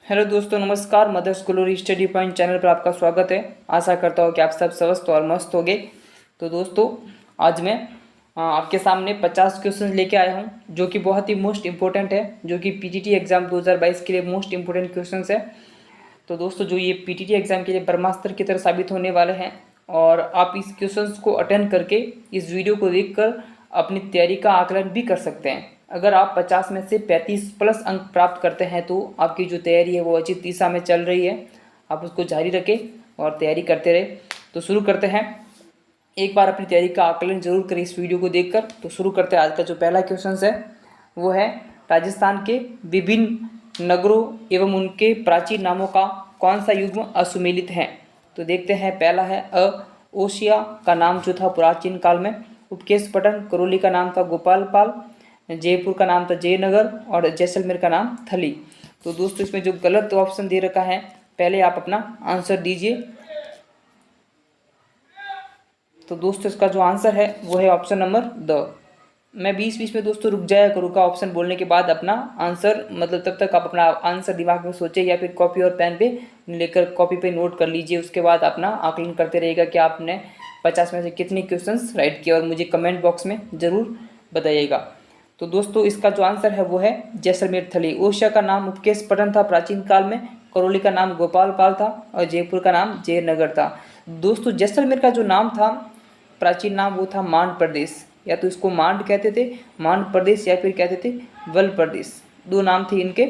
Hello दोस्तों, नमस्कार। Mother's Glory Study Point channel पर आपका स्वागत है। आशा करता हूँ कि आप सब स्वस्थ और मस्त होंगे। तो दोस्तों, आज मैं आपके सामने 50 क्वेश्चन लेके आया हूँ, जो कि बहुत ही मोस्ट इंपॉर्टेंट है, जो कि पीटीटी एग्जाम 2022 के लिए मोस्ट इंपॉर्टेंट क्वेश्चन है। तो दोस्तों, जो ये पीटीटी एग्जाम के लिए ब्रह्मास्त्र की तरह साबित होने वाले हैं, और आप इस क्वेश्चंस को अटेंड करके इस वीडियो को देखकर अपनी तैयारी का आकलन भी कर सकते हैं। अगर आप 50 में से 35 प्लस अंक प्राप्त करते हैं तो आपकी जो तैयारी है वो उचित दिशा में चल रही है। आप उसको जारी रखें और तैयारी करते रहे। तो शुरू करते हैं। एक बार अपनी तैयारी का आकलन जरूर करें इस वीडियो को देखकर। तो शुरू करते हैं। आज का जो पहला क्वेश्चन है वो है, राजस्थान के विभिन्न नगरों एवं उनके प्राचीन नामों का कौन सा युग्म असुमेलित है। तो देखते हैं। पहला है ओशिया का नाम जो था प्राचीन काल में उपकेशपटन, करौली का नाम था गोपालपाल, जयपुर का नाम था जयनगर और जैसलमेर का नाम थली। तो दोस्तों, इसमें जो गलत ऑप्शन दे रखा है, पहले आप अपना आंसर दीजिए। तो दोस्तों, इसका जो आंसर है वो है ऑप्शन नंबर द। मैं बीच बीच में दोस्तों रुक जाया करूँगा ऑप्शन बोलने के बाद अपना आंसर, मतलब तब तक आप अपना आंसर दिमाग में सोचें या फिर कॉपी और पेन पे लेकर कॉपी पे नोट कर लीजिए। उसके बाद अपना आकलन करते रहिएगा कि आपने 50 में से कितने क्वेश्चंस राइट किए, और मुझे कमेंट बॉक्स में ज़रूर बताइएगा। तो दोस्तों, इसका जो आंसर है वो है जैसलमेर थली। ओशिया का नाम उपकेश पटन था प्राचीन काल में, करौली का नाम गोपालपाल था और जयपुर का नाम जयनगर था। दोस्तों, जैसलमेर का जो नाम था, प्राचीन नाम, वो था मांड प्रदेश। या तो इसको मांड कहते थे, मांड प्रदेश, या फिर कहते थे वल प्रदेश। दो नाम थे इनके।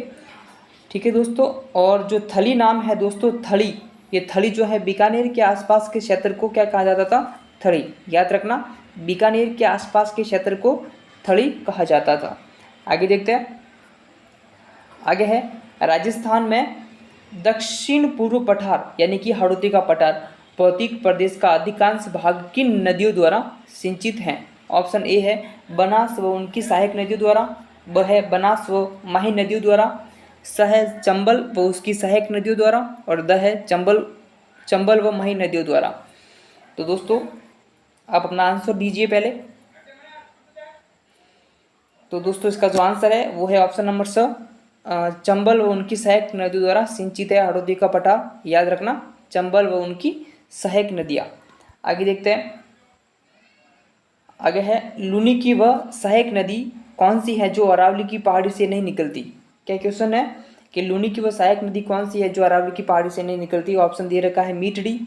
ठीक है दोस्तों। और जो थली नाम है दोस्तों, थली, ये थली जो है बीकानेर के आसपास के क्षेत्र को क्या कहा जाता था? थली। याद रखना, बीकानेर के आसपास के क्षेत्र को थली कहा जाता था। आगे देखते हैं। आगे है, राजस्थान में दक्षिण पूर्व पठार यानी कि हड़ौती का पठार भौतिक प्रदेश का अधिकांश भाग किन नदियों द्वारा सिंचित है। ऑप्शन ए है बनास व उनकी सहायक नदियों द्वारा, ब है बनास व माही नदियों द्वारा, स है चंबल व उसकी सहायक नदियों द्वारा, और द है चंबल व माही नदियों द्वारा। तो दोस्तों, आप अपना आंसर दीजिए पहले। तो दोस्तों, इसका जो आंसर है वो है ऑप्शन नंबर स, चंबल व उनकी सहायक नदियों द्वारा सिंचित है हड़ौती का पठार। याद रखना, चंबल व उनकी सहायक नदियाँ। आगे देखते हैं। आगे है, लूनी की वह सहायक नदी कौन सी है जो अरावली की पहाड़ी से नहीं निकलती। क्या क्वेश्चन है कि लूनी की वह सहायक नदी कौन सी है जो अरावली की पहाड़ी से नहीं निकलती। ऑप्शन दे रखा है मीठड़ी,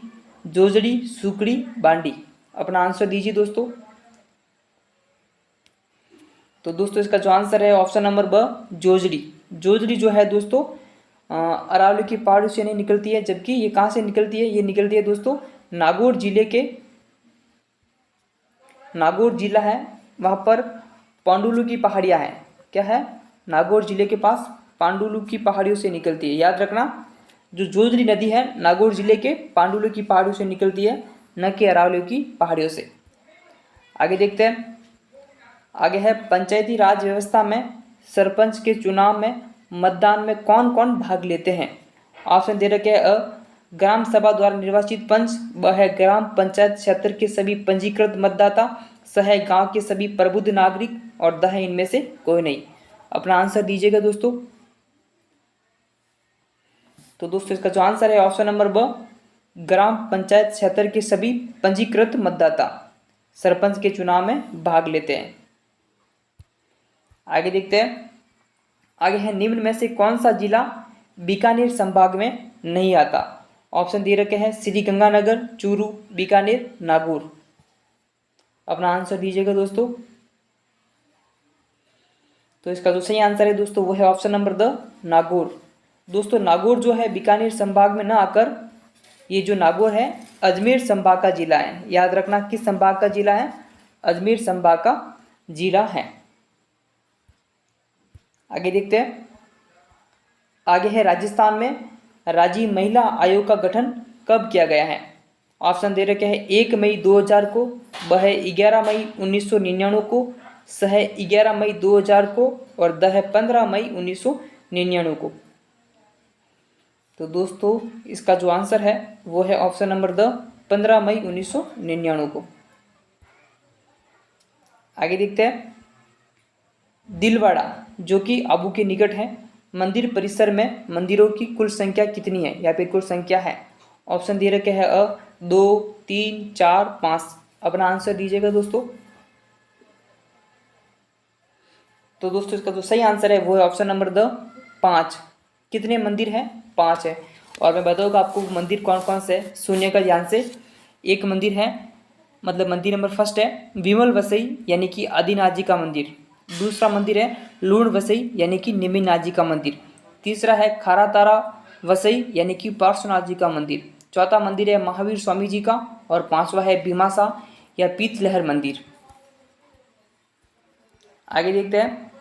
जोजड़ी, सुकड़ी, बांडी। अपना आंसर दीजिए दोस्तों। तो दोस्तों, इसका जो आंसर है ऑप्शन नंबर ब, जोजड़ी। जोजड़ी जो है दोस्तों अरावली की पहाड़ी से नहीं निकलती है, जबकि ये कहाँ से निकलती है? ये निकलती है दोस्तों नागौर जिले के, नागौर जिला है वहाँ पर पांडुलू की पहाड़ियाँ हैं। क्या है? नागौर जिले के पास पांडुलू की पहाड़ियों से निकलती है। याद रखना, जो जोजड़ी नदी है नागौर जिले के पांडुलू की पहाड़ियों से निकलती है, न कि अरावली की पहाड़ियों से। आगे देखते हैं। आगे है, पंचायती राज व्यवस्था में सरपंच के चुनाव में मतदान में कौन कौन भाग लेते हैं। ऑप्शन दे रखे हैं अ ग्राम सभा द्वारा निर्वाचित पंच, ब है ग्राम पंचायत क्षेत्र के सभी पंजीकृत मतदाता, स है गांव के सभी प्रबुद्ध नागरिक, और द है इनमें से कोई नहीं। अपना आंसर दीजिएगा दोस्तों। तो दोस्तों, इसका जो आंसर है ऑप्शन नंबर ब, ग्राम पंचायत क्षेत्र के सभी पंजीकृत मतदाता सरपंच के चुनाव में भाग लेते हैं। आगे देखते हैं। आगे है, निम्न में से कौन सा जिला बीकानेर संभाग में नहीं आता। ऑप्शन दे रखे हैं श्री गंगानगर, चूरू, बीकानेर, नागौर। अपना आंसर दीजिएगा दोस्तों। तो इसका जो सही आंसर है दोस्तों वो है ऑप्शन नंबर द, नागौर। दोस्तों, नागौर जो है बीकानेर संभाग में न आकर, ये जो नागौर है अजमेर संभाग का जिला है। याद रखना, किस संभाग का जिला है? अजमेर संभाग का जिला है। आगे देखते हैं। आगे है, राजस्थान में राज्य महिला आयोग का गठन कब किया गया है। ऑप्शन दे रखे हैं 1 मई 2000 को, ब है 11 मई 1999 को, स है 11 मई 2000 को, और द है 15 मई 1999 को। तो दोस्तों, इसका जो आंसर है वो है ऑप्शन नंबर द, 15 मई 1999 को। आगे देखते हैं। दिलवाड़ा जो कि आबू के निकट है, मंदिर परिसर में मंदिरों की कुल संख्या कितनी है या फिर कुल संख्या है? ऑप्शन दे रखे हैं अ 2, 3, 4, 5। अपना आंसर दीजिएगा दोस्तों। तो दोस्तों इसका जो सही आंसर है वो है ऑप्शन नंबर द 5। कितने मंदिर हैं? 5 है। और मैं बताऊँगा आपको मंदिर कौन कौन से है, सुनिएगा ध्यान से। एक मंदिर है, मतलब मंदिर नंबर फर्स्ट है विमल वसई यानी कि आदिनाथ जी का मंदिर। दूसरा मंदिर है लूण वसई यानी कि निमिनाथ जी का मंदिर। तीसरा है खारा तारा वसई यानी कि पार्श्वनाथ जी का मंदिर। चौथा मंदिर है महावीर स्वामी जी का। और पांचवा है भीमासा या पीतलहर मंदिर। आगे देखते हैं।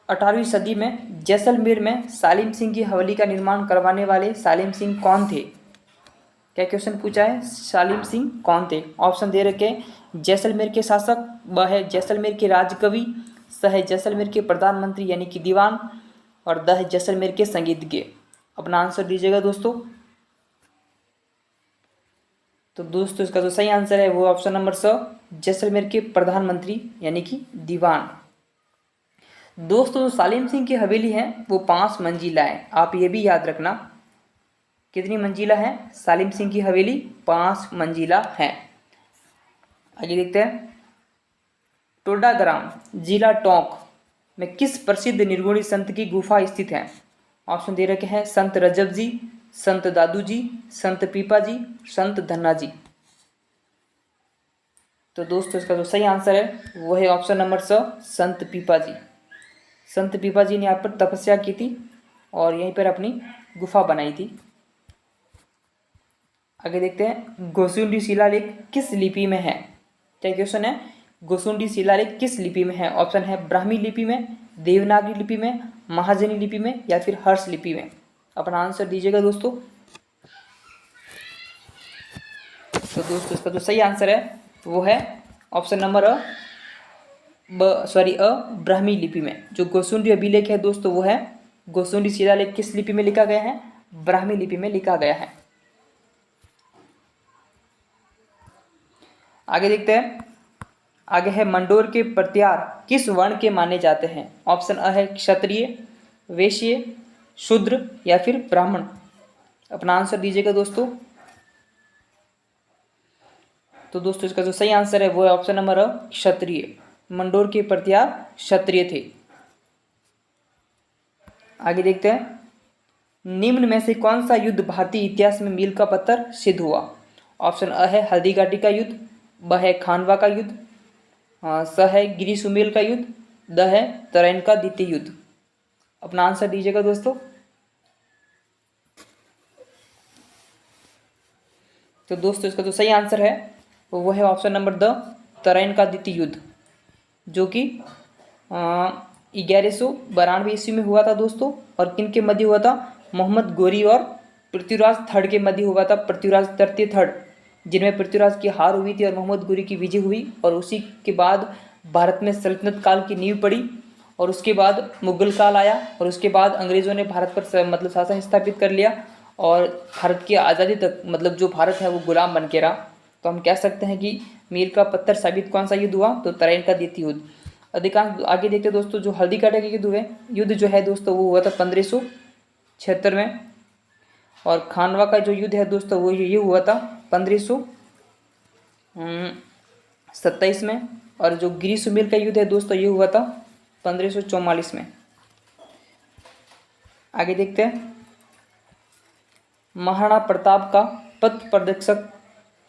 18वीं सदी में जैसलमेर में सालिम सिंह की हवेली का निर्माण करवाने वाले सालिम सिंह कौन थे? क्या क्वेश्चन पूछा है? सालिम सिंह कौन थे? ऑप्शन दे रखे हैं जैसलमेर के शासक, ब है जैसलमेर के राजकवि, स है जैसलमेर के प्रधानमंत्री यानी कि दीवान, और द है जैसलमेर के संगीतज्ञ। अपना आंसर दीजिएगा दोस्तों। तो दोस्तों इसका जो सही आंसर है वो ऑप्शन नंबर स, जैसलमेर के प्रधानमंत्री यानी कि दीवान। दोस्तों जो सालिम सिंह की हवेली है वो 5 मंजिला है, आप ये भी याद रखना। कितनी मंजिला है? सालिम सिंह की हवेली 5 मंजिला है। आगे देखते हैं। टोडाग्राम जिला टोंक में किस प्रसिद्ध निर्गुणी संत की गुफा स्थित है? ऑप्शन दे रखे हैं संत रजब जी, संत दादू जी, संत पीपा जी, संत धन्ना जी। तो दोस्तों इसका जो सही आंसर है वो है ऑप्शन नंबर स, संत पीपा जी। संत पीपा जी ने यहाँ पर तपस्या की थी और यहीं पर अपनी गुफा बनाई थी। आगे देखते हैं। गोसुंडी शिलालेख किस लिपि में है? क्या क्वेश्चन है? गोसुंडी शिलालेख किस लिपि में है? ऑप्शन है ब्राह्मी लिपि में, देवनागरी लिपि में, महाजनी लिपि में या फिर हर्ष लिपि में। अपना आंसर दीजिएगा दोस्तों। तो दोस्तों इसका जो सही आंसर है वो है ऑप्शन नंबर अ ब्राह्मी लिपि में। जो गोसुंडी अभिलेख है दोस्तों वो है, गोसुंडी शिलालेख किस लिपि में लिखा गया है? ब्राह्मी लिपि में लिखा गया है। आगे देखते हैं। आगे है मंडोर के प्रत्यार किस वर्ण के माने जाते हैं? ऑप्शन अ है क्षत्रिय, वैश्य, शूद्र या फिर ब्राह्मण। अपना आंसर दीजिएगा दोस्तों। तो दोस्तों इसका जो सही आंसर है वो है ऑप्शन नंबर अ क्षत्रिय। मंडोर के प्रत्यार क्षत्रिय थे। आगे देखते हैं। निम्न में से कौन सा युद्ध भारतीय इतिहास में मील का पत्थर सिद्ध हुआ? ऑप्शन अ है हल्दी घाटी का युद्ध, ब है खानवा का युद्ध, स है गिरी सुमेल का युद्ध, द है तराइन का द्वितीय युद्ध। अपना आंसर दीजिएगा दोस्तों। तो दोस्तों इसका जो सही आंसर है वो है ऑप्शन नंबर द तराइन का द्वितीय युद्ध, जो कि 1192 ईस्वी में हुआ था दोस्तों। और किन के मध्य हुआ था? मोहम्मद गोरी और पृथ्वीराज थर्ड के मध्य हुआ था। पृथ्वीराज तृतीय थर्ड, जिनमें पृथ्वीराज की हार हुई थी और मोहम्मद गोरी की विजय हुई। और उसी के बाद भारत में सल्तनत काल की नींव पड़ी और उसके बाद मुगल काल आया और उसके बाद अंग्रेज़ों ने भारत पर मतलब शासन स्थापित कर लिया और भारत की आज़ादी तक मतलब जो भारत है वो गुलाम बन के रहा। तो हम कह सकते हैं कि मील का पत्थर साबित कौन सा युद्ध हुआ? तो तराइन का द्वितीय युद्ध। अधिकांश आगे देखते दोस्तों। जो हल्दी घाटी का युद्ध जो है दोस्तों वो हुआ था 1576 में। और खानवा का जो युद्ध है दोस्तों वो ये हुआ था 1527 में। और जो गिरी सुमेल का युद्ध है दोस्तों ये हुआ था 1544 में। आगे देखते हैं। महाराणा प्रताप का पथ प्रदर्शक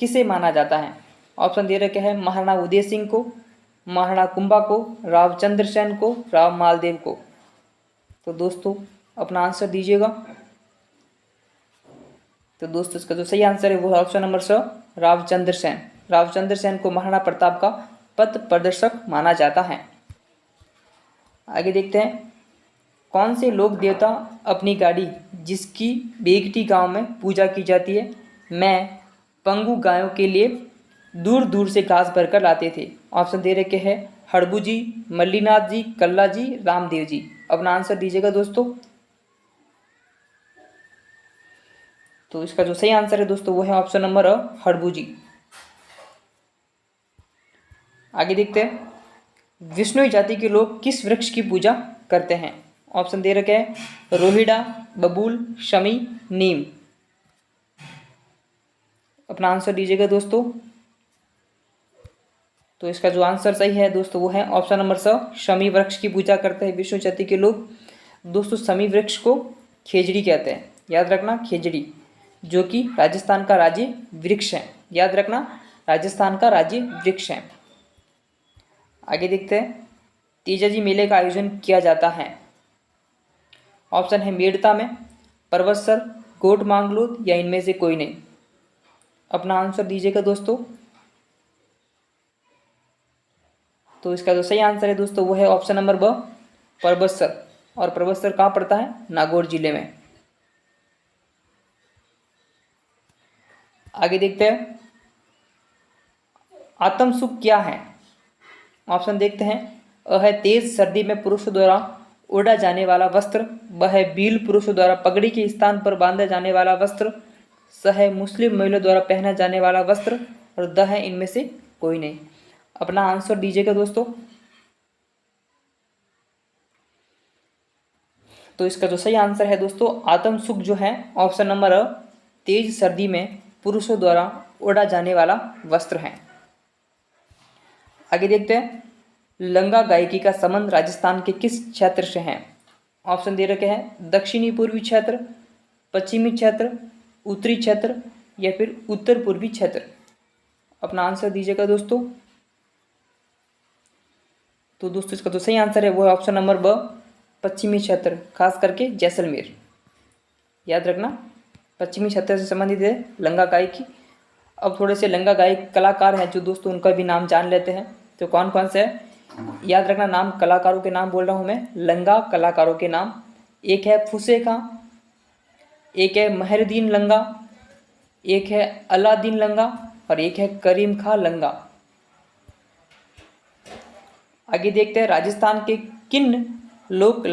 किसे माना जाता है? ऑप्शन दे रखे हैं महाराणा उदय सिंह को, महाराणा कुंभा को, राव चंद्र सेन को, राव मालदेव को। तो दोस्तों अपना आंसर दीजिएगा। तो दोस्तों इसका जो सही आंसर है वो है ऑप्शन नंबर स, राव चंद्र सेन। राव चंद्र सेन को महाराणा प्रताप का पथ प्रदर्शक माना जाता है। आगे देखते हैं। कौन से लोक देवता अपनी गाड़ी जिसकी बेगटी गांव में पूजा की जाती है मैं पंगु गायों के लिए दूर दूर से घास भरकर लाते थे? ऑप्शन दे रखे हैं हड़बू जी, मल्लीनाथ जी, कल्ला जी, रामदेव जी। अपना आंसर दीजिएगा दोस्तों। तो इसका जो सही आंसर है दोस्तों वो है ऑप्शन नंबर अ हड़बू जी। आगे देखते हैं। विष्णु जाति के लोग किस वृक्ष की पूजा करते हैं? ऑप्शन दे रखे हैं रोहिड़ा, बबूल, शमी, नीम। अपना आंसर दीजिएगा दोस्तों। तो इसका जो आंसर सही है दोस्तों वो है ऑप्शन नंबर स, शमी वृक्ष की पूजा करते हैं विष्णु चतुर्थी के लोग। दोस्तों शमी वृक्ष को खेजड़ी कहते हैं, याद रखना खेजड़ी, जो कि राजस्थान का राज्य वृक्ष है। याद रखना राजस्थान का राज्य वृक्ष है। आगे देखते हैं तेजाजी मेले का आयोजन किया जाता है। ऑप्शन है मेड़ता में, परवतसर, कोट मांगलोद या इनमें से कोई नहीं। अपना आंसर दीजिएगा दोस्तों। तो इसका जो सही आंसर है दोस्तों वो है ऑप्शन नंबर ब, परबतसर। और परबतसर कहाँ पड़ता है? नागौर जिले में। आगे देखते हैं आत्म सुख क्या है। ऑप्शन देखते हैं अ है तेज सर्दी में पुरुषों द्वारा ओढ़ा जाने वाला वस्त्र, ब है बील पुरुषों द्वारा पगड़ी के स्थान पर बांधा जाने वाला वस्त्र, स है मुस्लिम महिलाओं द्वारा पहना जाने वाला वस्त्र और द है इनमें से कोई नहीं। अपना आंसर दीजिएगा दोस्तों। तो इसका जो सही आंसर है दोस्तों आत्म सुख जो है ऑप्शन नंबर अ, तेज सर्दी में पुरुषों द्वारा ओढ़ा जाने वाला वस्त्र है। आगे देखते हैं लंगा गायकी का संबंध राजस्थान के किस क्षेत्र से है। ऑप्शन दे रखे हैं दक्षिणी पूर्वी क्षेत्र, पश्चिमी क्षेत्र, उत्तरी क्षेत्र या फिर उत्तर पूर्वी क्षेत्र। अपना आंसर दीजिएगा दोस्तों। तो दोस्तों इसका जो सही आंसर है वो है ऑप्शन नंबर ब, पश्चिमी क्षेत्र, खास करके जैसलमेर। याद रखना पश्चिमी क्षेत्र से संबंधित है लंगा गायकी। अब थोड़े से लंगा गायक कलाकार हैं जो दोस्तों उनका भी नाम जान लेते हैं। तो कौन कौन से है याद रखना, नाम कलाकारों के नाम बोल रहा हूँ मैं, लंगा कलाकारों के नाम। एक है फुसे खां, एक है महरुद्दीन लंगा, एक है अलादीन लंगा और एक है करीम खां लंगा। आगे देखते हैं राजस्थान के किन लोक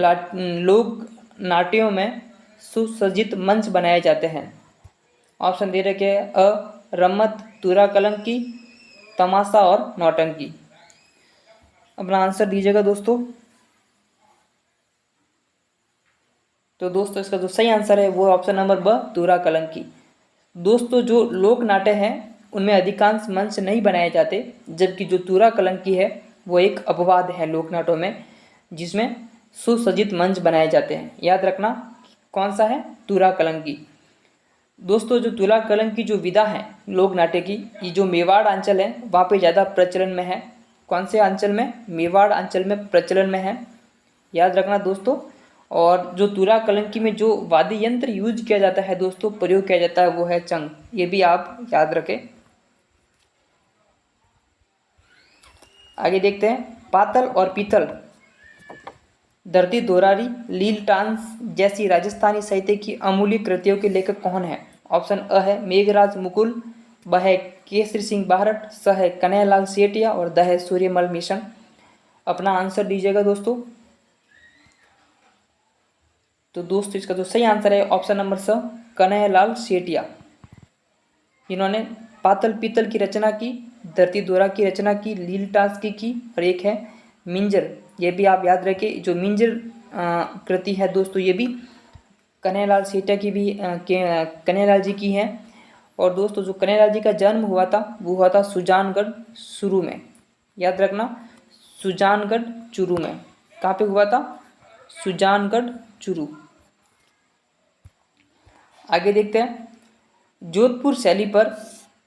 नाट्यों में सुसज्जित मंच बनाए जाते हैं। ऑप्शन दे रखे हैं अ रम्मत, तुरा कलंकी, तमाशा और नौटंकी। अपना आंसर दीजिएगा दोस्तों। तो दोस्तों इसका जो सही आंसर है वो ऑप्शन नंबर ब, तुरा कलंकी। दोस्तों जो लोक नाट्य हैं उनमें अधिकांश मंच नहीं बनाए जाते, जबकि जो तुरा कलंकी है वो एक अपवाद है लोक नाट्यों में जिसमें सुसज्जित मंच बनाए जाते हैं। याद रखना कौन सा है? तुरा कलंकी। दोस्तों जो तुला कलंक की जो विधा है लोक नाट्य की, ये जो मेवाड़ अंचल है वहाँ पे ज़्यादा प्रचलन में है। कौन से अंचल में? मेवाड़ अंचल में प्रचलन में है। याद रखना दोस्तों। और जो तुला कलंकी में जो वाद्य यंत्र यूज किया जाता है दोस्तों, प्रयोग किया जाता है वो है चंग। ये भी आप याद रखें। आगे देखते हैं पातल और पीतल, धरती दोरारी, लील टांस जैसी राजस्थानी साहित्य की अमूल्य कृतियों के लेखक कौन है। ऑप्शन अ है मेघराज मुकुल, ब है केसरी सिंह बारट, स है कन्हैयालाल सेठिया और द है सूर्यमल मिशन। अपना आंसर दीजिएगा दोस्तों। तो दोस्तों इसका जो सही आंसर है ऑप्शन नंबर स, कन्हैयालाल सेठिया। इन्होंने पातल पीतल की रचना की, धरती दोरा की रचना की, लील टांस की और एक है मिंजर। ये भी आप याद रखें। जो मिंजर कृति है दोस्तों ये भी कन्हैयालाल सेठिया की भी कन्हैयालाल जी की है। और दोस्तों जो कन्हैयालाल जी का जन्म हुआ था वो हुआ था सुजानगढ़ चूरू में। याद रखना सुजानगढ़ चूरू में। कहाँ पे हुआ था? सुजानगढ़ चूरू। आगे देखते हैं जोधपुर शैली पर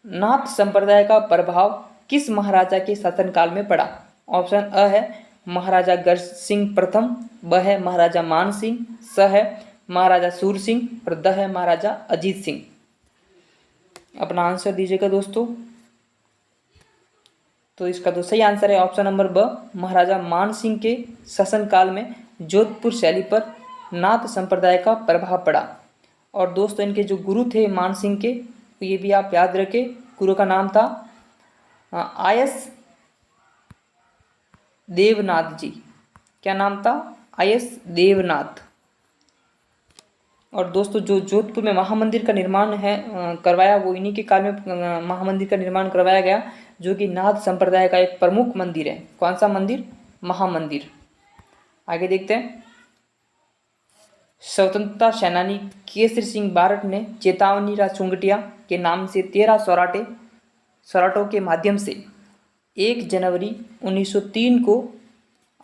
नाथ संप्रदाय का प्रभाव किस महाराजा के शासनकाल में पड़ा। ऑप्शन अ है महाराजा गज सिंह प्रथम, ब है महाराजा मान सिंह, स है महाराजा सूर सिंह और द है महाराजा अजीत सिंह। अपना आंसर दीजिएगा दोस्तों। तो इसका तो सही आंसर है ऑप्शन नंबर ब, महाराजा मान सिंह के शासनकाल में जोधपुर शैली पर नाथ संप्रदाय का प्रभाव पड़ा। और दोस्तों इनके जो गुरु थे मान सिंह के, तो ये भी आप याद रखें, गुरु का नाम था आयस देवनाथ जी। क्या नाम था? आयस देवनाथ। और दोस्तों जो जोधपुर में महामंदिर का निर्माण है करवाया वो इन्हीं के काल में महामंदिर का निर्माण करवाया गया, जो कि नाथ संप्रदाय का एक प्रमुख मंदिर है। कौन सा मंदिर? महामंदिर। आगे देखते हैं स्वतंत्रता सेनानी केसरी सिंह बारट ने चेतावनी चुंगटिया के नाम से 13 सौराठों के माध्यम से 1 जनवरी 1903 को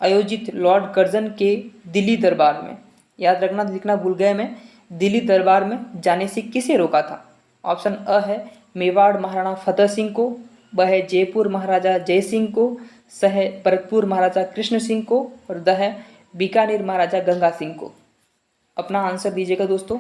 आयोजित लॉर्ड कर्जन के दिल्ली दरबार में, याद रखना लिखना भूल गए मैं, दिल्ली दरबार में जाने से किसे रोका था? ऑप्शन अ है मेवाड़ महाराणा फतेह सिंह को, ब है जयपुर महाराजा जय सिंह को, स है भरतपुर महाराजा कृष्ण सिंह को और द है बीकानेर महाराजा गंगा सिंह को। अपना आंसर दीजिएगा दोस्तों।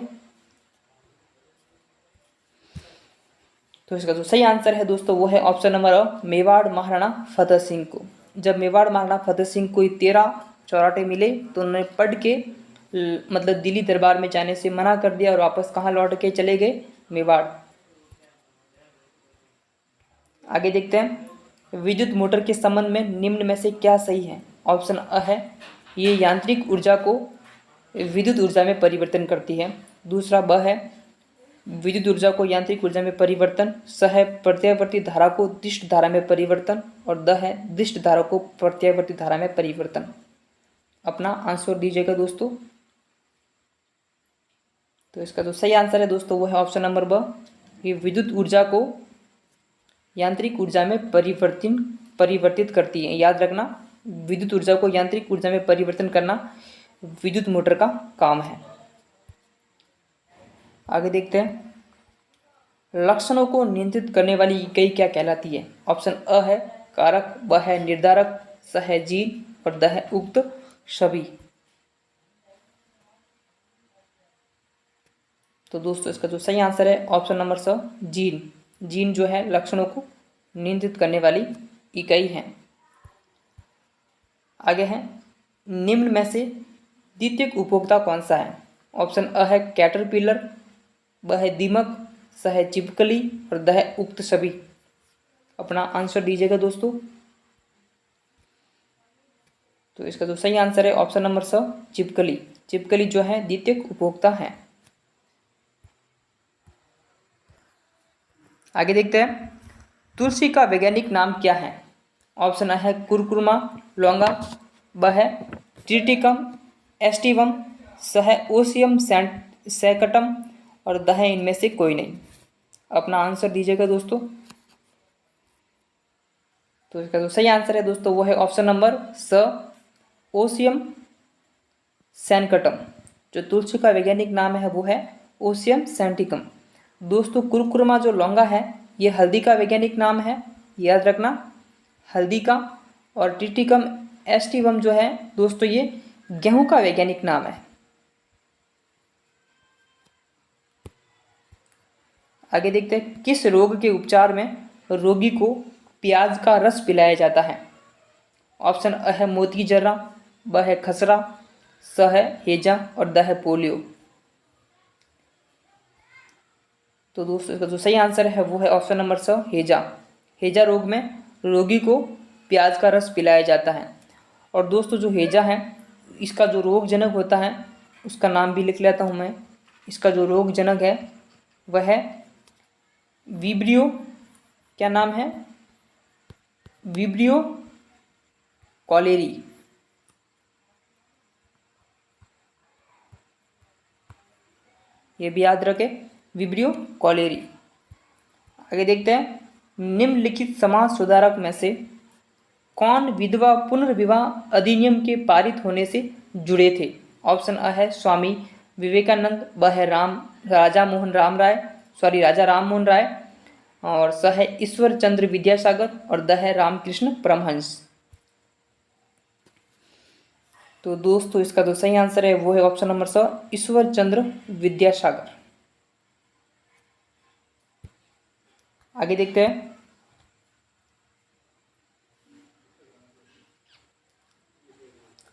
तो इसका जो सही आंसर है दोस्तों वो है ऑप्शन नंबर अ, मेवाड़ महाराणा फतेह सिंह को। जब मेवाड़ महाराणा फतेह सिंह को 13 चौराटे मिले तो उन्होंने पढ़ के मतलब दिल्ली दरबार में जाने से मना कर दिया और वापस कहाँ लौट के चले गए? मेवाड़। आगे देखते हैं, विद्युत मोटर के संबंध में निम्न में से क्या सही है? ऑप्शन अ है ये यांत्रिक ऊर्जा को विद्युत ऊर्जा में परिवर्तन करती है। दूसरा ब है विद्युत ऊर्जा को यांत्रिक ऊर्जा में परिवर्तन। स है प्रत्यावर्ती धारा को दिष्ट धारा में परिवर्तन और द है दिष्ट धारा को प्रत्यावर्ती धारा में परिवर्तन। अपना आंसर दीजिएगा दोस्तों। तो इसका जो सही आंसर है दोस्तों वो है ऑप्शन नंबर ब, ये विद्युत ऊर्जा को यांत्रिक ऊर्जा में परिवर्तित करती है। याद रखना, विद्युत ऊर्जा को यांत्रिक ऊर्जा में परिवर्तन करना विद्युत मोटर का काम है। आगे देखते हैं, लक्षणों को नियंत्रित करने वाली इकाई क्या कहलाती है? ऑप्शन अ है कारक, ब है निर्धारक, स है जीन और द है उक्त सभी। तो दोस्तों इसका जो सही आंसर है ऑप्शन नंबर स, जीन। जीन जो है लक्षणों को नियंत्रित करने वाली इकाई है। आगे है, निम्न में से द्वितीयक उपभोक्ता कौन सा है? ऑप्शन अ है कैटरपिलर, ब है दीमक, स है चिपकली और द है उक्त सभी। अपना आंसर दीजिएगा दोस्तों। तो इसका जो सही आंसर है ऑप्शन नंबर स, चिपकली। चिपकली जो है द्वितीयक उपभोक्ता है। आगे देखते हैं, तुलसी का वैज्ञानिक नाम क्या है? ऑप्शन अ है कुरकुरमा लौंगा, ब है ट्रिटिकम एस्टिवम, स है ओसियम सैकटम और द है इनमें से कोई नहीं। अपना आंसर दीजिएगा दोस्तों। तो इसका जो सही आंसर है दोस्तों वो है ऑप्शन नंबर स, ओसियम सैनकटम। जो तुलसी का वैज्ञानिक नाम है वो है ओसियम सैंटिकम। दोस्तों कुरकुरमा जो लौंगा है ये हल्दी का वैज्ञानिक नाम है, याद रखना, हल्दी का। और ट्रिटिकम एस्टिवम जो है दोस्तों ये गेहूं का वैज्ञानिक नाम है। आगे देखते हैं, किस रोग के उपचार में रोगी को प्याज का रस पिलाया जाता है? ऑप्शन अ है मोती जर्रा, ब है खसरा, स है हेजा और द है पोलियो। तो दोस्तों इसका जो सही आंसर है वो है ऑप्शन नंबर स, हेजा। हेजा रोग में रोगी को प्याज का रस पिलाया जाता है। और दोस्तों जो हेजा है इसका जो रोगजनक होता है उसका नाम भी लिख लेता हूँ मैं। इसका जो रोगजनक है वह है विब्रियो, क्या नाम है? Vibrio cholerae. ये भी याद रखें, विब्रियो कॉलेरी। आगे देखते हैं, निम्नलिखित समाज सुधारक में से कौन विधवा पुनर्विवाह अधिनियम के पारित होने से जुड़े थे? ऑप्शन अ है स्वामी विवेकानंद, ब है राजा राम मोहन राय और स है ईश्वर चंद्र विद्यासागर और द है रामकृष्ण परमहंस। तो दोस्तों इसका जो सही आंसर है वो है ऑप्शन नंबर स, ईश्वर चंद्र विद्यासागर। आगे देखते हैं,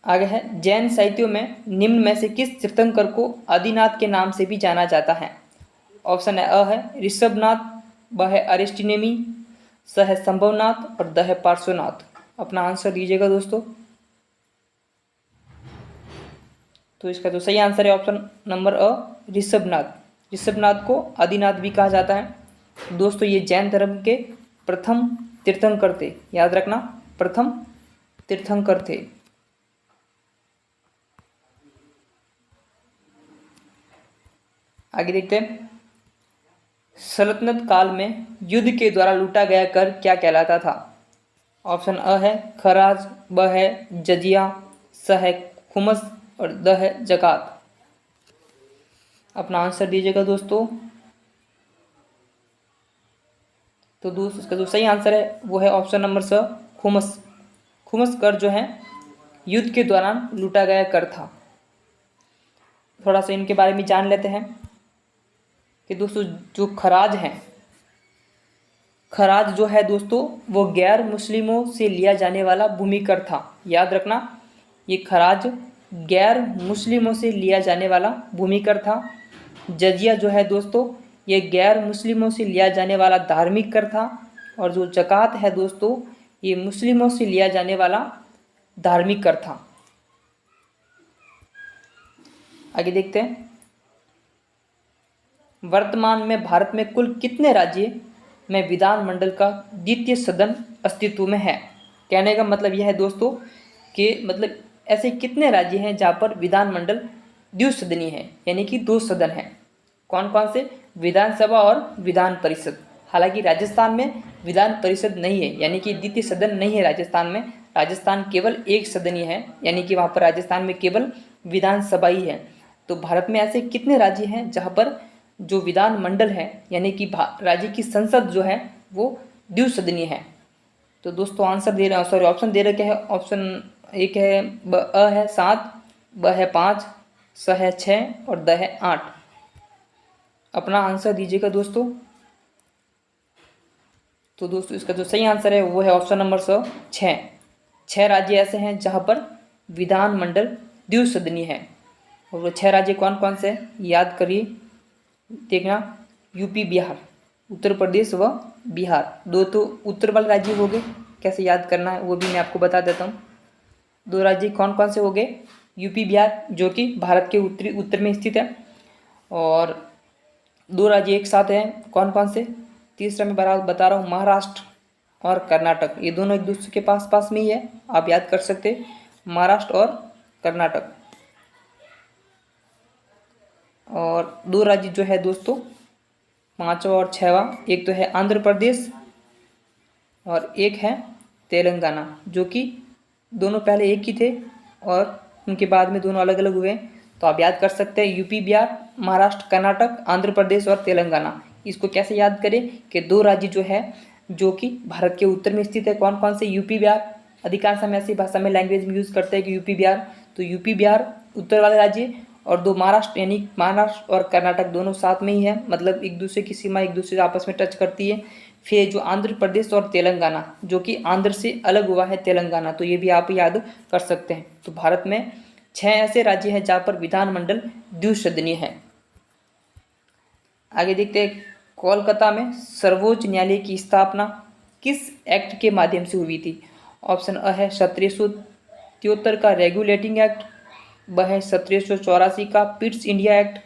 आगे है, जैन साहित्यों में निम्न में से किस तीर्थंकर को आदिनाथ के नाम से भी जाना जाता है? ऑप्शन अ है ऋषभनाथ, ब है अरिस्टिनेमी, स है संभवनाथ और द है पार्श्वनाथ। अपना आंसर दीजिएगा दोस्तों। तो इसका जो सही आंसर है ऑप्शन नंबर अ, ऋषभनाथ। ऋषभनाथ को आदिनाथ भी कहा जाता है। दोस्तों ये जैन धर्म के प्रथम तीर्थंकर थे, याद रखना, प्रथम तीर्थंकर थे। आगे देखते हैं, सल्तनत काल में युद्ध के द्वारा लूटा गया कर क्या कहलाता था? ऑप्शन अ है खराज, ब है जजिया, स है खुमस और द है जकात। अपना आंसर दीजिएगा दोस्तों। तो दोस्तों इसका जो सही आंसर है वो है ऑप्शन नंबर स, खुमस। खुमस कर जो है युद्ध के दौरान लूटा गया कर था। थोड़ा सा इनके बारे में जान लेते हैं कि दोस्तों जो खराज है, खराज जो है दोस्तों वो गैर मुस्लिमों से लिया जाने वाला भूमि कर था। याद रखना, ये खराज गैर मुस्लिमों से लिया जाने वाला भूमि कर था। जजिया जो है दोस्तों ये गैर मुस्लिमों से लिया जाने वाला धार्मिक कर था। और जो जकात है दोस्तों ये मुस्लिमों से लिया जाने वाला धार्मिक कर था। आगे देखते हैं, वर्तमान में भारत में कुल कितने राज्य में विधानमंडल का द्वितीय सदन अस्तित्व में है? कहने का मतलब यह है दोस्तों कि मतलब ऐसे कितने राज्य हैं जहाँ पर विधानमंडल द्विसदनीय है, यानी कि 2 सदन हैं। कौन कौन से? विधानसभा और विधान परिषद। हालांकि राजस्थान में विधान परिषद नहीं है, यानी कि द्वितीय सदन नहीं है राजस्थान में। राजस्थान केवल 1 सदनीय है, यानी कि वहाँ पर राजस्थान में केवल विधानसभा ही है। तो भारत में ऐसे कितने राज्य हैं जहाँ पर जो विधानमंडल है, यानी कि राज्य की संसद जो है वो द्विसदनीय है? तो दोस्तों आंसर दे रहे हैं, सॉरी ऑप्शन दे रखे हैं। ऑप्शन एक है अ है 7, ब है 5, स है 6 और द है 8। अपना आंसर दीजिएगा दोस्तों। तो दोस्तों इसका जो सही आंसर है वो है ऑप्शन नंबर 6। 6 राज्य ऐसे हैं जहाँ पर विधानमंडल द्विसदनीय है। और वो 6 राज्य कौन कौन से याद करिए, देखना। यूपी, बिहार, उत्तर प्रदेश व बिहार। 2 तो उत्तर वाले राज्य हो गए, कैसे याद करना है वो भी मैं आपको बता देता हूँ। 2 राज्य कौन कौन से हो गए? यूपी, बिहार जो कि भारत के उत्तर में स्थित है। और 2 राज्य एक साथ हैं, कौन कौन से? तीसरा मैं बता रहा हूँ, महाराष्ट्र और कर्नाटक। ये दोनों एक दूसरे के पास पास में ही है, आप याद कर सकते हैं, महाराष्ट्र और कर्नाटक। और 2 राज्य जो है दोस्तों 5वां और 6वां, एक तो है आंध्र प्रदेश और एक है तेलंगाना, जो कि दोनों पहले एक ही थे और उनके बाद में दोनों अलग अलग हुए। तो आप याद कर सकते हैं यूपी, बिहार, महाराष्ट्र, कर्नाटक, आंध्र प्रदेश और तेलंगाना। इसको कैसे याद करें कि 2 राज्य जो है जो कि भारत के उत्तर में स्थित है, कौन कौन से? यूपी, बिहार। अधिकांश हम ऐसी भाषा में लैंग्वेज में यूज़ करते हैं कि यूपी, बिहार। तो यूपी, बिहार उत्तर वाले राज्य, और 2 महाराष्ट्र, यानी महाराष्ट्र और कर्नाटक दोनों साथ में ही है, मतलब एक दूसरे की सीमा एक दूसरे आपस में टच करती है। फिर जो आंध्र प्रदेश और तेलंगाना, जो कि आंध्र से अलग हुआ है तेलंगाना, तो ये भी आप याद कर सकते हैं। तो भारत में 6 ऐसे राज्य हैं जहाँ पर विधानमंडल द्विसदनीय है। आगे देखते हैं, कोलकाता में सर्वोच्च न्यायालय की स्थापना किस एक्ट के माध्यम से हुई थी? ऑप्शन अ है 1773 का रेगुलेटिंग एक्ट, ब है 1784 का पिट्स इंडिया एक्ट,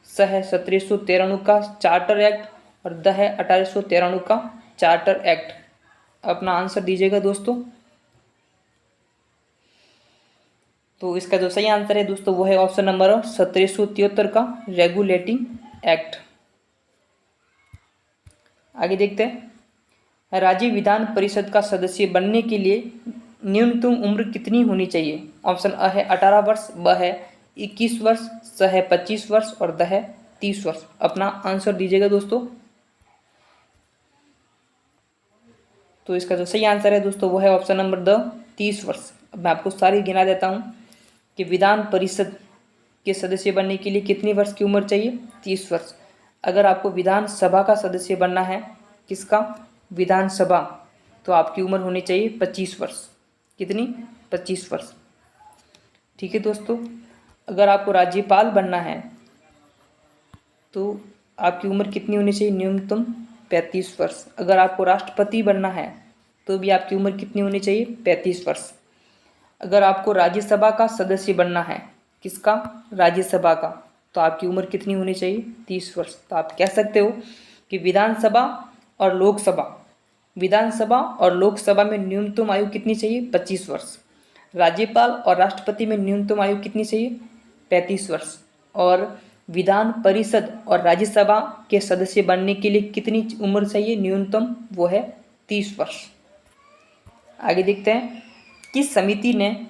स है 1793 का चार्टर एक्ट और द है 1893 का चार्टर एक्ट। अपना आंसर दीजिएगा दोस्तों। तो इसका जो सही आंसर है दोस्तों वो है ऑप्शन नंबर 1773 का रेगुलेटिंग एक्ट। आगे देखते हैं, राज्य विधान परिषद का सदस्य बनने के लिए न्यूनतम उम्र कितनी होनी चाहिए? ऑप्शन अ है 18 वर्ष, ब है 21 वर्ष, स है 25 वर्ष और द है 30 वर्ष। अपना आंसर दीजिएगा दोस्तों। तो इसका जो सही आंसर है दोस्तों वो है ऑप्शन नंबर द 30 वर्ष। अब मैं आपको सारी गिना देता हूँ कि विधान परिषद के सदस्य बनने के लिए कितनी वर्ष की उम्र चाहिए? 30 वर्ष। अगर आपको विधानसभा का सदस्य बनना है, किसका? विधानसभा, तो आपकी उम्र होनी चाहिए 25 वर्ष। कितनी? 25 वर्ष। ठीक है दोस्तों। अगर आपको राज्यपाल बनना है तो आपकी उम्र कितनी होनी चाहिए? न्यूनतम 35 वर्ष। अगर आपको राष्ट्रपति बनना है तो भी आपकी उम्र कितनी होनी चाहिए? 35 वर्ष। अगर आपको राज्यसभा का सदस्य बनना है, किसका? राज्यसभा का, तो आपकी उम्र कितनी होनी चाहिए? 30 वर्ष। तो आप कह सकते हो कि विधानसभा और लोकसभा में न्यूनतम आयु कितनी चाहिए? 25 वर्ष। राज्यपाल और राष्ट्रपति में न्यूनतम आयु कितनी चाहिए? 35 वर्ष। और विधान परिषद और राज्यसभा के सदस्य बनने के लिए कितनी उम्र चाहिए न्यूनतम? वो है 30 वर्ष। आगे देखते हैं, किस समिति ने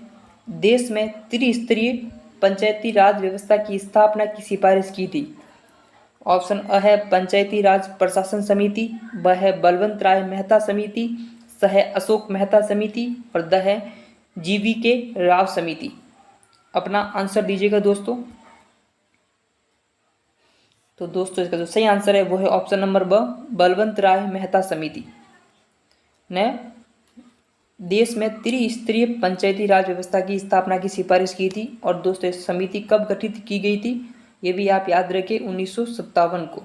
देश में त्रिस्तरीय पंचायती राज व्यवस्था की स्थापना की सिफारिश की थी? ऑप्शन अ है पंचायती राज प्रशासन समिति, ब है बलवंत राय मेहता समिति, स है अशोक मेहता समिति और द है जीवी के राव समिति। अपना आंसर दीजिएगा दोस्तों। तो दोस्तों इसका जो सही आंसर है वो है ऑप्शन नंबर ब, बलवंत राय मेहता समिति ने देश में त्रिस्तरीय पंचायती राज व्यवस्था की स्थापना की सिफारिश की थी। और दोस्तों इस समिति कब गठित की गई थी ये भी आप याद रखें, 1957 को।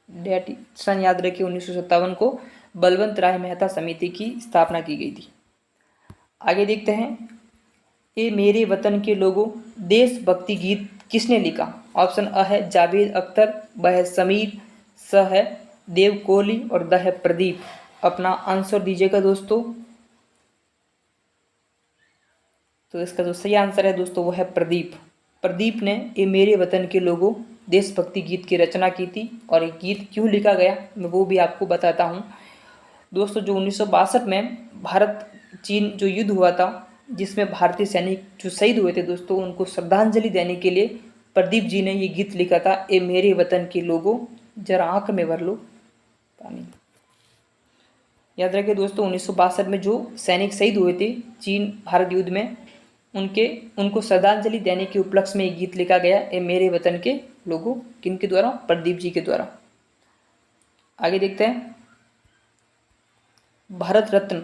डेट सन याद रखें, 1957 को बलवंत राय मेहता समिति की स्थापना की गई थी। आगे देखते हैं, ये मेरे वतन के लोगों देशभक्ति गीत किसने लिखा? ऑप्शन अ है जावेद अख्तर, ब है समीर, स है देव कोहली और द है प्रदीप। अपना आंसर दीजिएगा दोस्तों। तो इसका जो सही आंसर है दोस्तों वो है प्रदीप। प्रदीप ने ये मेरे वतन के लोगों देशभक्ति गीत की रचना की थी। और ये गीत क्यों लिखा गया मैं वो भी आपको बताता हूँ दोस्तों। जो 1962 में भारत चीन जो युद्ध हुआ था, जिसमें भारतीय सैनिक जो शहीद हुए थे दोस्तों, उनको श्रद्धांजलि देने के लिए प्रदीप जी ने ये गीत लिखा था, ए मेरे वतन के लोगों जरा आंख में भर लो पानी। याद रखिए दोस्तों, 1962 में जो सैनिक शहीद हुए थे चीन भारत युद्ध में, उनको श्रद्धांजलि देने के उपलक्ष्य में ये गीत लिखा गया, ए मेरे वतन के लोगों। किनके द्वारा? प्रदीप जी के द्वारा। आगे देखते हैं, भारत रत्न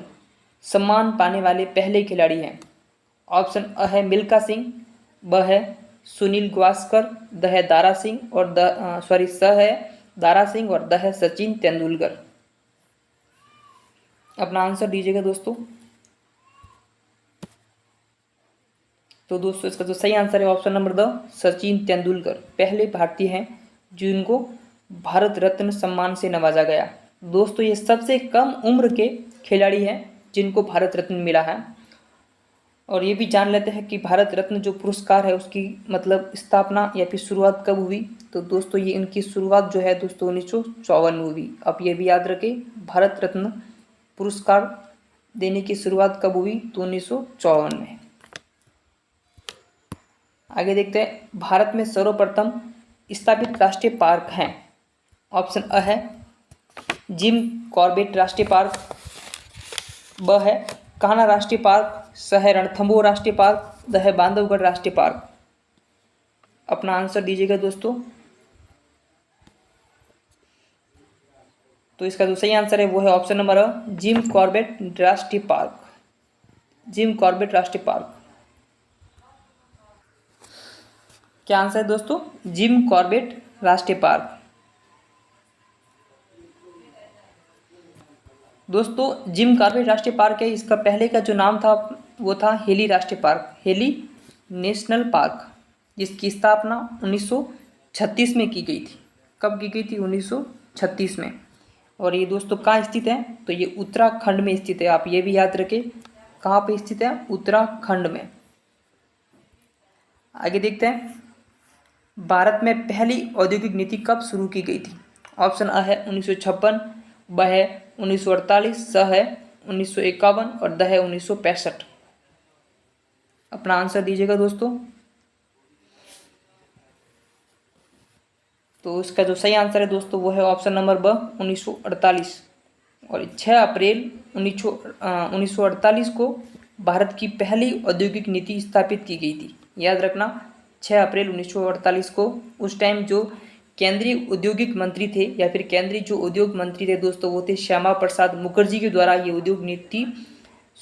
सम्मान पाने वाले पहले खिलाड़ी हैं। ऑप्शन अ है मिल्खा सिंह, ब है सुनील गावस्कर, द है दारा सिंह और स है दारा सिंह और द है सचिन तेंदुलकर। अपना आंसर दीजिएगा दोस्तों। तो दोस्तों इसका जो सही आंसर है option number the, Sachin Tendulkar पहले भारतीय हैं जिनको भारत रत्न सम्मान से नवाजा गया। दोस्तों ये सबसे कम उम्र के खिलाड़ी हैं जिनको भारत रत्न मिला है। और ये भी जान लेते हैं कि भारत रत्न जो पुरस्कार है उसकी मतलब स्थापना या फिर शुरुआत कब हुई। तो दोस्तों ये इनकी शुरुआत जो है दोस्तों 1954 में हुई। आप ये भी याद रखें, भारत रत्न पुरस्कार देने की शुरुआत कब हुई? तो 1954 में। आगे देखते हैं, भारत में सर्वप्रथम स्थापित राष्ट्रीय पार्क हैं। ऑप्शन अ है जिम कॉर्बेट राष्ट्रीय पार्क, ब है कान्हा राष्ट्रीय पार्क, स है रणथंभौर राष्ट्रीय पार्क, द है बांधवगढ़ राष्ट्रीय पार्क। अपना आंसर दीजिएगा दोस्तों। तो इसका जो सही आंसर है वो है ऑप्शन नंबर अ, जिम कॉर्बेट राष्ट्रीय पार्क। जिम कॉर्बेट राष्ट्रीय पार्क। क्या आंसर है दोस्तों? जिम कॉर्बेट राष्ट्रीय पार्क। दोस्तों जिम कॉर्बेट राष्ट्रीय पार्क है, इसका पहले का जो नाम था वो था हेली राष्ट्रीय पार्क, हेली नेशनल पार्क, जिसकी स्थापना 1936 में की गई थी। कब की गई थी? 1936 में। और ये दोस्तों कहाँ स्थित है? तो ये उत्तराखंड में स्थित है। आप ये भी याद रखें, कहाँ पे स्थित है? उत्तराखंड में। आगे देखते हैं, भारत में पहली औद्योगिक नीति कब शुरू की गई थी? ऑप्शन अ है 1956, ब है 1948, स है 1951 और द है 1965। अपना आंसर दीजिएगा दोस्तों। तो इसका जो सही आंसर है दोस्तों वो है ऑप्शन नंबर ब, 1948। और 6 अप्रैल 1948 को भारत की पहली औद्योगिक नीति स्थापित की गई थी। याद रखना, 6 अप्रैल 1948 को। उस टाइम जो केंद्रीय औद्योगिक मंत्री थे या फिर केंद्रीय जो उद्योग मंत्री थे दोस्तों, वो थे श्यामा प्रसाद मुखर्जी के द्वारा ये उद्योग नीति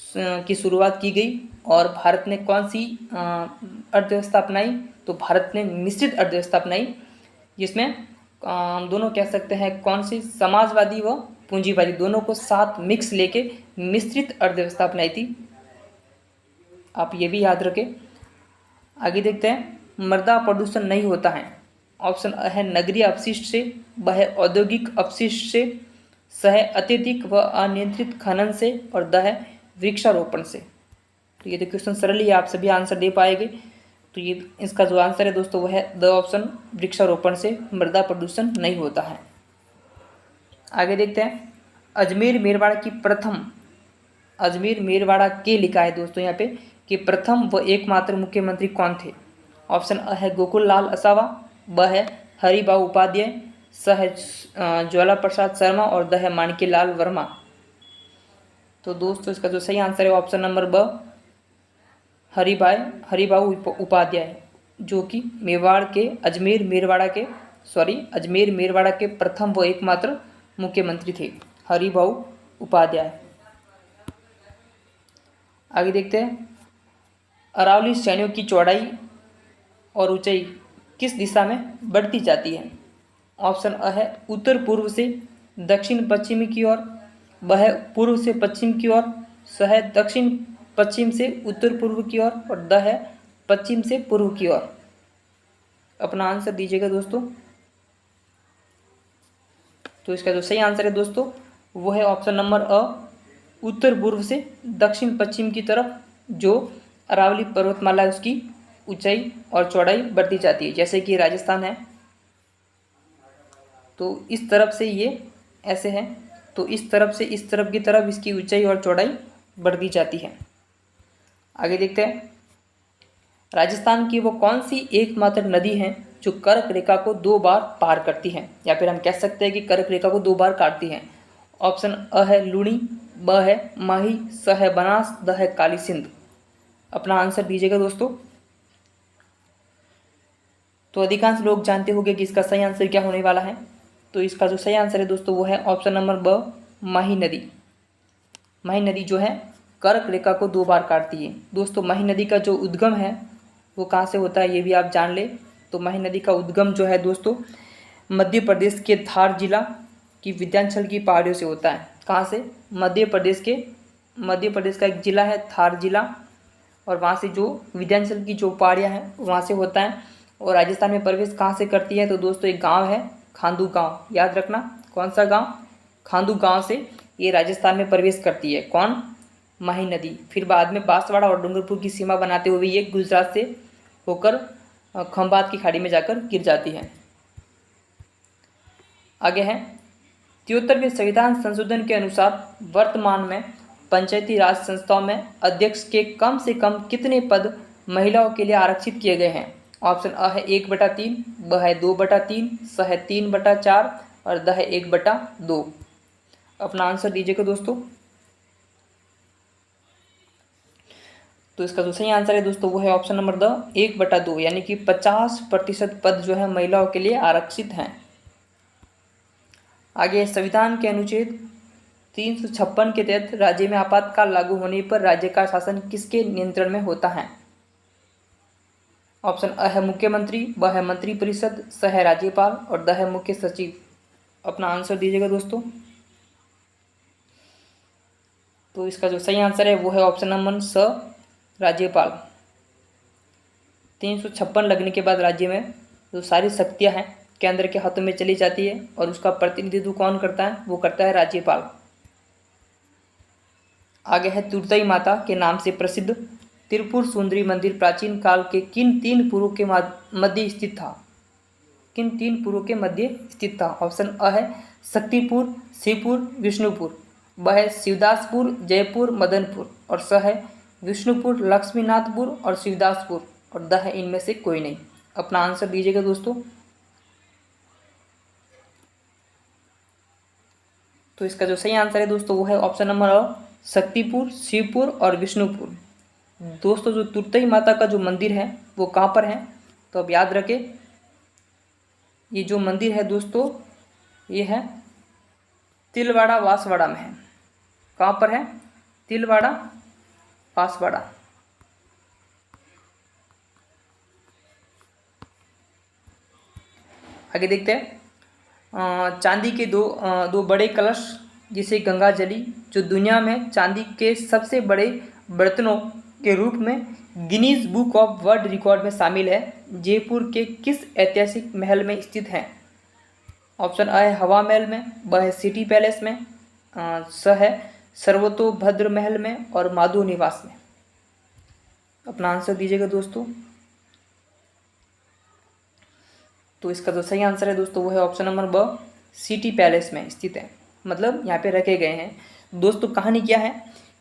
की शुरुआत की गई। और भारत ने कौन सी अर्थव्यवस्था अपनाई? तो भारत ने मिश्रित अर्थव्यवस्था अपनाई, जिसमें हम दोनों कह सकते हैं कौन सी, समाजवादी व पूंजीवादी दोनों को साथ मिक्स लेके मिश्रित अर्थव्यवस्था अपनाई थी। आप ये भी याद रखें। आगे देखते हैं, मृदा प्रदूषण नहीं होता है। ऑप्शन अ है नगरीय अपशिष्ट से, ब है औद्योगिक अपशिष्ट से, स है अत्यधिक व अनियंत्रित खनन से और द है वृक्षारोपण से। तो ये तो क्वेश्चन सरल ही है, आप सभी आंसर दे पाएंगे। तो ये इसका जो आंसर है दोस्तों वो है द ऑप्शन, वृक्षारोपण से मृदा प्रदूषण नहीं होता है। आगे देखते हैं, अजमेर मेरवाड़ा की प्रथम, अजमेर मेरवाड़ा के लिखा है दोस्तों यहाँ पे कि प्रथम व एकमात्र मुख्यमंत्री कौन थे। ऑप्शन अ है गोकुल लाल असावा, ब है हरिबाबू उपाध्याय, स है ज्वाला प्रसाद शर्मा और द है माणिक्य लाल वर्मा। तो दोस्तों इसका जो सही आंसर है ऑप्शन नंबर ब, हरिबाबू उपाध्याय, जो कि मेवाड़ के अजमेर मेरवाड़ा के प्रथम व एकमात्र मुख्यमंत्री थे, हरिबाबू उपाध्याय। आगे देखते हैं, अरावली श्रेणियों की चौड़ाई और ऊंचाई किस दिशा में बढ़ती जाती है। ऑप्शन अ है उत्तर पूर्व से दक्षिण पश्चिम की ओर, ब है पूर्व से पश्चिम की ओर, स है दक्षिण पश्चिम से उत्तर पूर्व की ओर और द है पश्चिम से पूर्व की ओर। अपना आंसर दीजिएगा दोस्तों। तो इसका जो सही आंसर है दोस्तों वो है ऑप्शन नंबर अ, उत्तर पूर्व से दक्षिण पश्चिम की तरफ जो अरावली पर्वतमाला है उसकी ऊंचाई और चौड़ाई बढ़ती जाती है। जैसे कि राजस्थान है तो इस तरफ से ये ऐसे है, तो इस तरफ से इस तरफ की तरफ इसकी ऊंचाई और चौड़ाई बढ़ती जाती है। आगे देखते हैं, राजस्थान की वो कौन सी एकमात्र नदी है जो कर्क रेखा को 2 बार पार करती है, या फिर हम कह सकते हैं कि कर्क रेखा को 2 बार काटती है। ऑप्शन अ है लूणी, ब है माही, स है बनास, द है काली सिंध। अपना आंसर दीजिएगा दोस्तों। तो अधिकांश लोग जानते होंगे कि इसका सही आंसर क्या होने वाला है। तो इसका जो सही आंसर है दोस्तों वो है ऑप्शन नंबर ब, माही नदी। माही नदी जो है कर्क रेखा को 2 बार काटती है। दोस्तों माही नदी का जो उद्गम है वो कहाँ से होता है ये भी आप जान ले। तो माही नदी का उद्गम जो है दोस्तों मध्य प्रदेश के धार जिला की विंध्याचल की पहाड़ियों से होता है। कहाँ से? मध्य प्रदेश का एक जिला है धार जिला, और वहाँ से जो विंध्याचल की जो पहाड़ियाँ हैं वहाँ से होता है। और राजस्थान में प्रवेश कहाँ से करती है? तो दोस्तों एक गांव है खांडू गांव, याद रखना। कौन सा गांव? खांडू गांव से ये राजस्थान में प्रवेश करती है। कौन? माही नदी। फिर बाद में बांसवाड़ा और डूंगरपुर की सीमा बनाते हुए ये गुजरात से होकर खंभात की खाड़ी में जाकर गिर जाती है। आगे है, 73वें संविधान संशोधन के अनुसार वर्तमान में पंचायती राज संस्थाओं में अध्यक्ष के कम से कम कितने पद महिलाओं के लिए आरक्षित किए गए हैं। ऑप्शन अ है 1/3, ब है 2/3, स है 3/4 और द है 1/2। अपना आंसर दीजिएगा दोस्तों। तो इसका जो सही आंसर है दोस्तों वो है ऑप्शन नंबर द 1/2, यानी कि 50% पद जो है महिलाओं के लिए आरक्षित हैं। आगे, संविधान के अनुच्छेद 356 के तहत राज्य में आपातकाल लागू होने पर राज्य का शासन किसके नियंत्रण में होता है। ऑप्शन अ है मुख्यमंत्री, ब है मंत्रिपरिषद, स है राज्यपाल और द है मुख्य सचिव। अपना आंसर दीजिएगा दोस्तों। तो इसका जो सही आंसर है वो है ऑप्शन नंबर स, राज्यपाल। 356 लगने के बाद राज्य में जो सारी शक्तियां हैं केंद्र के हाथों में चली जाती है, और उसका प्रतिनिधित्व कौन करता है? वो करता है राज्यपाल। आगे है, तुरतई माता के नाम से प्रसिद्ध त्रिपुर सुंदरी मंदिर प्राचीन काल के किन 3 पुरों के मध्य स्थित था? किन 3 पुरों के मध्य स्थित था? ऑप्शन अ है शक्तिपुर, शिवपुर, विष्णुपुर, ब है शिवदासपुर, जयपुर, मदनपुर और स है विष्णुपुर, लक्ष्मीनाथपुर और शिवदासपुर और द है इनमें से कोई नहीं। अपना आंसर दीजिएगा दोस्तों। तो इसका जो सही आंसर है दोस्तों वो है ऑप्शन नंबर अ, शक्तिपुर, शिवपुर और विष्णुपुर। दोस्तों जो तुरतई माता का जो मंदिर है वो कहाँ पर है? तो अब याद रखें, ये जो मंदिर है दोस्तों ये है तिलवाड़ा बांसवाड़ा में है। कहाँ पर है? तिलवाड़ा बांसवाड़ा। आगे देखते हैं, चांदी के दो बड़े कलश जिसे गंगा जली, जो दुनिया में चांदी के सबसे बड़े बर्तनों के रूप में Guinness book of world record में शामिल है, जयपुर के किस ऐतिहासिक महल में स्थित है? ऑप्शन अ है हवा महल में, ब है सिटी पैलेस में, स है सर्वतोभद्र महल में और माधो निवास में। अपना आंसर दीजिएगा दोस्तों। तो इसका जो सही आंसर है दोस्तों वो है ऑप्शन नंबर ब, सिटी पैलेस में स्थित है, मतलब यहाँ पे रखे गए हैं। दोस्तों कहानी क्या है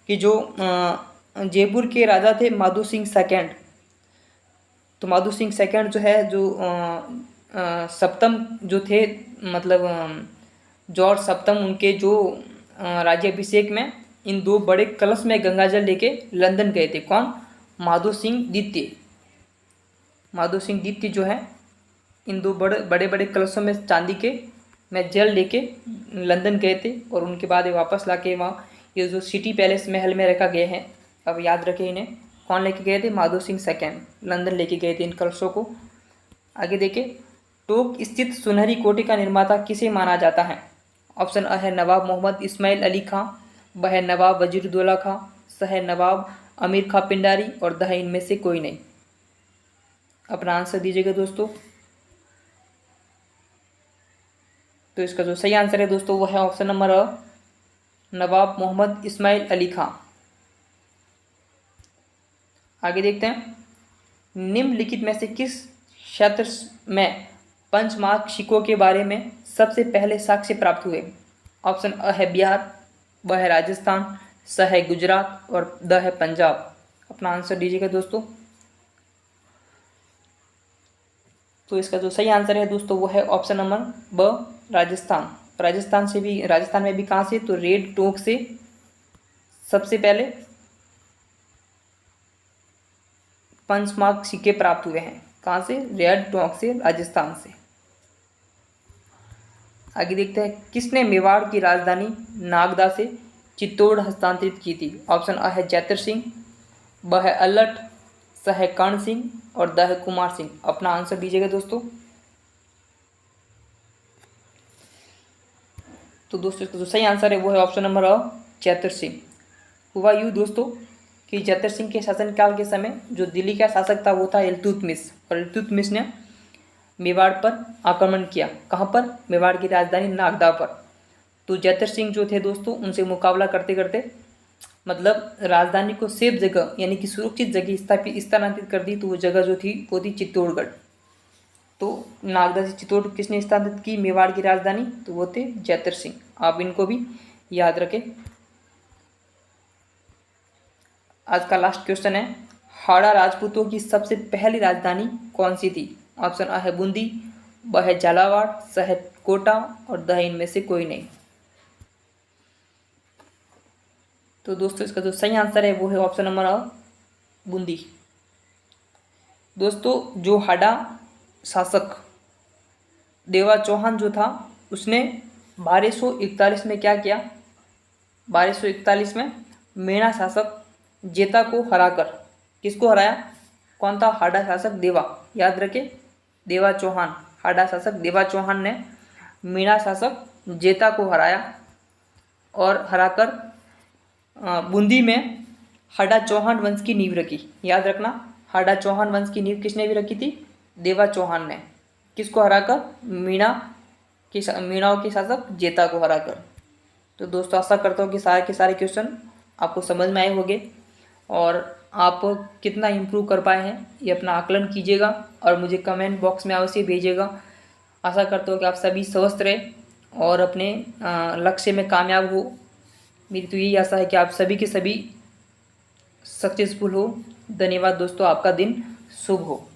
कि जो जयपुर के राजा थे माधो सिंह सेकंड, तो माधो सिंह सेकंड जो है जो सप्तम जो थे, मतलब जॉर्ज सप्तम, उनके जो राज्याभिषेक में इन दो बड़े कलश में गंगाजल लेके लंदन गए थे। कौन? माधो सिंह द्वितीय। माधो सिंह द्वितीय जो है इन दो बड़े बड़े कलशों में चांदी के में जल लेके लंदन गए थे, और उनके बाद ये वापस लाके वहाँ ये जो सिटी पैलेस महल में रखा गया है। अब याद रखें इन्हें, कौन लेके गए थे? माधो सिंह सेकंड लंदन लेके गए थे इन कलशों को। आगे देखिए, टोंक स्थित सुनहरी कोठी का निर्माता किसे माना जाता है? ऑप्शन अ है नवाब मोहम्मद इस्माइल अली खां, ब है नवाब वजीरुद्दौला खां, स है नवाब अमीर खां पिंडारी, और द है इनमें से कोई नहीं। अपना आंसर दीजिएगा दोस्तों। तो इसका जो सही आंसर है दोस्तों वो है ऑप्शन नंबर अ, नवाब मोहम्मद इस्माइल अली खां। आगे देखते हैं, निम्नलिखित में से किस क्षेत्र में पंचमार्क सिक्कों के बारे में सबसे पहले साक्ष्य प्राप्त हुए? ऑप्शन अ है बिहार, ब है राजस्थान, स है गुजरात, और द है पंजाब। अपना आंसर दीजिएगा दोस्तों। तो इसका जो सही आंसर है दोस्तों वो है ऑप्शन नंबर ब, राजस्थान। राजस्थान में भी कहाँ से? तो रेड टोंक से सबसे पहले पंचमार्क सिक्के प्राप्त हुए हैं। कहाँ से? रेड टोंक से, राजस्थान से। आगे देखते हैं, किसने मेवाड़ की राजधानी नागदा से चित्तौड़ हस्तांतरित की थी? ऑप्शन अ है जैतर सिंह, ब है अल्लट, स है कर्ण सिंह, और द है कुमार सिंह। अपना आंसर दीजिएगा दोस्तों। तो दोस्तों इसका जो सही आंसर है वो है ऑप्शन नंबर अ, जैतर सिंह। हुआ यूँ दोस्तों कि जैतर सिंह के शासनकाल के समय जो दिल्ली का शासक था वो था इल्तुतमिश, और इल्तुतमिश ने मेवाड़ पर आक्रमण किया। कहाँ पर? मेवाड़ की राजधानी नागदा पर। तो जैतर सिंह जो थे दोस्तों उनसे मुकाबला करते करते, मतलब राजधानी को सेफ जगह यानी कि सुरक्षित जगह स्थानांतरित कर दी। तो वो जगह जो थी वो थी चित्तौड़गढ़। तो नागदा से चित्तौड़ किसने स्थानांतरित की मेवाड़ की राजधानी? तो वो थे जैतर सिंह। आप इनको भी याद रखें। आज का लास्ट क्वेश्चन है, हाड़ा राजपूतों की सबसे पहली राजधानी कौन सी थी? ऑप्शन अ है बूंदी, ब है झालावाड़, स है कोटा, और द है इनमें से कोई नहीं। तो दोस्तों इसका जो सही आंसर है वो है ऑप्शन नंबर अ, बूंदी। दोस्तों जो हाड़ा शासक देवा चौहान जो था उसने 1241 में क्या किया? 1241 में मेना शासक जेता को हराकर, किसको हराया? कौन था? हाड़ा शासक देवा। याद रखे, देवा चौहान। हाड़ा शासक देवा चौहान ने मीणा शासक जेता को हराया, और हराकर बूंदी में हाड़ा चौहान वंश की नींव रखी। याद रखना, हाड़ा चौहान वंश की नींव किसने भी रखी थी? देवा चौहान ने। किसको हराकर? मीणाओं के शासक जेता को हराकर। तो दोस्तों आशा करता हूँ कि सारे के सारे क्वेश्चन आपको समझ में आए होंगे, और आप कितना इम्प्रूव कर पाए हैं ये अपना आकलन कीजिएगा और मुझे कमेंट बॉक्स में अवश्य भेजिएगा। आशा करता हूँ कि आप सभी स्वस्थ रहें और अपने लक्ष्य में कामयाब हो। मेरी तो यही आशा है कि आप सभी के सभी सक्सेसफुल हो। धन्यवाद दोस्तों, आपका दिन शुभ हो।